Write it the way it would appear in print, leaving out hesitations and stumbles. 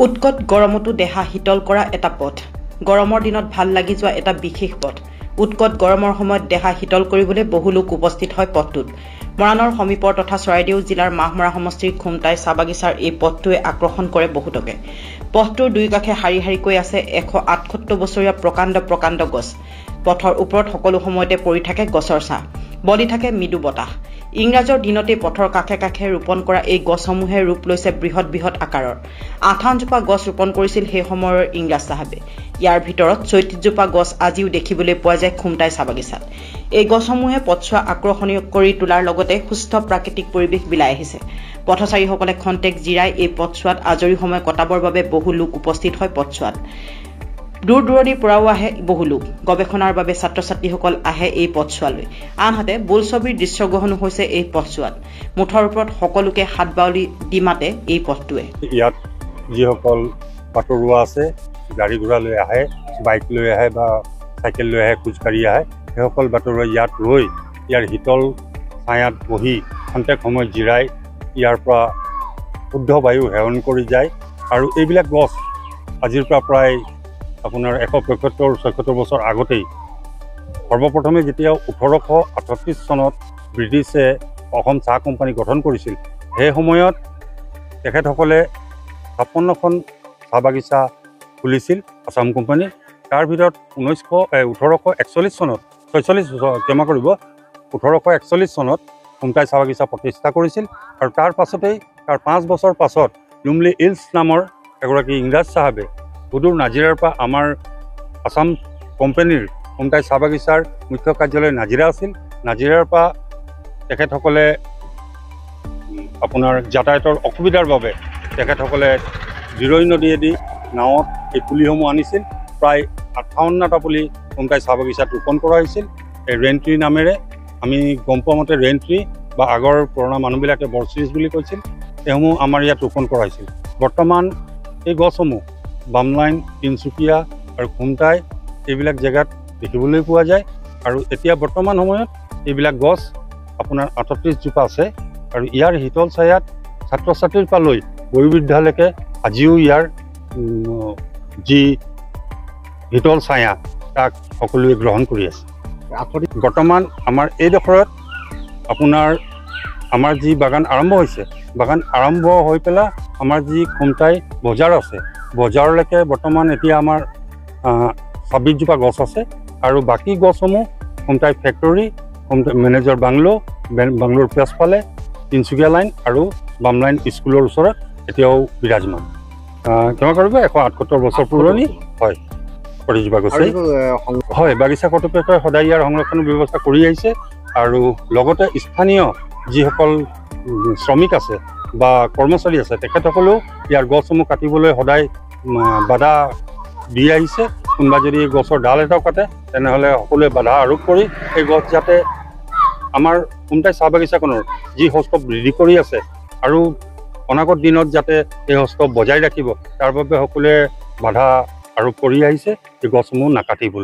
উৎকট গৰমতো দেহা শীতল কৰা এটা পথ। গৰমৰ দিনত ভাল লাগি যোৱা এটা বিশেষ পথ। উৎকট গৰমৰ সময়ত দেহা শীতল কৰিবলৈ বহু লোক উপস্থিত হয় পথটোত। মৰাণৰ সমীপৰ তথা চৰাইদেউ জিলাৰ মাহমৰা সমষ্টিৰ খুমটাই চাহ বাগিচাৰ এই পথটোৱে আকৰ্ষণ কৰে বহুতকে। পথটোৰ দুই কাষে শাৰী শাৰীকৈ আছে 178 বছৰীয়া প্ৰকাণ্ড গছ। পথৰ ওপৰত সকলো সময়তে পৰি থাকে গছৰ ছাঁ, বলি থাকে মৃদু বতাহ। ইংৰাজৰ দিনতে পথৰ কাষে কাষে ৰোপণ কৰা এই গছসমূহে ৰূপ লৈছে বৃহৎ আকাৰৰ। 58জোপা গছ ৰোপণ কৰিছিল সেই সময়ৰ ইংৰাজ চাহাবে। ইয়াৰ ভিতৰত 34জোপা গছ আজিও দেখিবলৈ পোৱা যায় খুমটাই চাহ বাগিচাত। এই গছসমূহে পথছোৱা আকৰ্ষণীয় কৰি তোলাৰ লগতে সুস্থ প্ৰাকৃতিক পৰিৱেশ বিলাই আহিছে। পথচাৰীসকলে খন্তেক জিৰাই এই পথছোৱাত আজৰি সময় কটাবৰ বাবে বহু লোক উপস্থিত হয় পথছোৱাত। দূৰ দূৰণিৰ পৰাও আহে বহু লোক। গৱেষণাৰ বাবে ছাত্ৰ ছাত্ৰীসকল আহে এই পথছোৱালৈ। আনহাতে বোলছবিৰ দৃশ্যগ্ৰহণো হৈছে এই পথছোৱাত। মুঠৰ ওপৰত সকলোকে হাত বাউলি দি মাতে এই পথটোৱে। ইয়াত যিসকল পাটৰুৱা আছে, গাড়ী ঘোঁৰা লৈ আহে, বাইক লৈ আহে বা চাইকেল লৈ আহে, খোজকাঢ়ি আহে, সেইসকল বাটৰুৱা ইয়াত ৰৈ ইয়াৰ শীতল ছায়াত বহি খন্তেক সময় জিৰাই ইয়াৰ পৰা শুদ্ধ বায়ু সেৱন কৰি যায়। আৰু এইবিলাক গছ আজিৰ পৰা প্ৰায় আপোনাৰ 175-76 বছৰ আগতেই সৰ্বপ্ৰথমে যেতিয়া 1838 চনত ব্ৰিটিছে অসম চাহ কোম্পানী গঠন কৰিছিল, সেই সময়ত তেখেতসকলে 56খন চাহ বাগিচা খুলিছিল আছাম কোম্পানীৰ। তাৰ ভিতৰত 1841 চনত 1841 চনত খুমটাই চাহ বাগিচা প্ৰতিষ্ঠা কৰিছিল। আৰু তাৰ পাছতেই তাৰ 5 বছৰ পাছত লুমলি ইলছ নামৰ এগৰাকী ইংৰাজ চাহাবে সুদূৰ নাজিৰাৰ পৰা আমাৰ আছাম কোম্পানীৰ খুমটাই চাহ বাগিচাৰ মুখ্য কাৰ্যালয় নাজিৰা আছিল। নাজিৰাৰ পৰা তেখেতসকলে আপোনাৰ যাতায়াতৰ অসুবিধাৰ বাবে তেখেতসকলে জিৰৈ নদীয়েদি নাৱত এই পুলিসমূহ আনিছিল। প্ৰায় 58টা পুলি খুমটাই চাহ বাগিচাত ৰোপণ কৰা হৈছিল। এই ৰেইনট্ৰি নামেৰে আমি গম পোৱা মতে ৰেইনট্ৰি বা আগৰ পুৰণা মানুহবিলাকে বৰচিৰিজ বুলি কৈছিল, এইসমূহ আমাৰ ইয়াত ৰোপণ কৰা হৈছিল। বৰ্তমান এই গছসমূহ বামলাইন, তিনিচুকীয়া আৰু খুমটাই এইবিলাক জেগাত দেখিবলৈ পোৱা যায়। আৰু এতিয়া বৰ্তমান সময়ত এইবিলাক গছ আপোনাৰ 38জোপা আছে। আৰু ইয়াৰ শীতল ছায়াত ছাত্ৰ ছাত্ৰীৰ পৰা লৈ বয়োবৃদ্ধালৈকে আজিও ইয়াৰ যি শীতল ছায়া তাক সকলোৱে গ্ৰহণ কৰি আছে। বৰ্তমান আমাৰ এইডোখৰত আপোনাৰ আমাৰ যি বাগান আৰম্ভ হৈছে, বাগান আৰম্ভ হৈ পেলাই আমাৰ যি খুমটাই বজাৰ আছে, বজাৰলৈকে বৰ্তমান এতিয়া আমাৰ 26জোপা গছ আছে। আৰু বাকী গছসমূহ খুমটাই ফেক্টৰী, খুমটাই মেনেজাৰ বাংলোৰ পিছফালে তিনিচুকীয়া লাইন আৰু বামলাইন স্কুলৰ ওচৰত এতিয়াও বিৰাজমান। ক্ষমা কৰিব, 178 বছৰ পুৰণি হয় প্ৰতিজোপা গছে। হয়, বাগিচা কৰ্তৃপক্ষই সদায় ইয়াৰ সংৰক্ষণৰ ব্যৱস্থা কৰি আহিছে। আৰু লগতে স্থানীয় যিসকল শ্ৰমিক আছে বা কৰ্মচাৰী আছে, তেখেতসকলেও ইয়াৰ গছসমূহ কাটিবলৈ সদায় বাধা দি আহিছে। কোনোবা যদি গছৰ ডাল এটাও কাটে তেনেহ'লে সকলোৱে বাধা আৰোপ কৰি এই গছ যাতে আমাৰ খুমটাই চাহ বাগিচাখনৰ যি সৌষ্ঠৱ বৃদ্ধি কৰি আছে আৰু অনাগত দিনত যাতে এই সৌষ্ঠৱ বজাই ৰাখিব, তাৰ বাবে সকলোৱে বাধা আৰোপ কৰি আহিছে এই গছসমূহ নাকাটিবলৈ।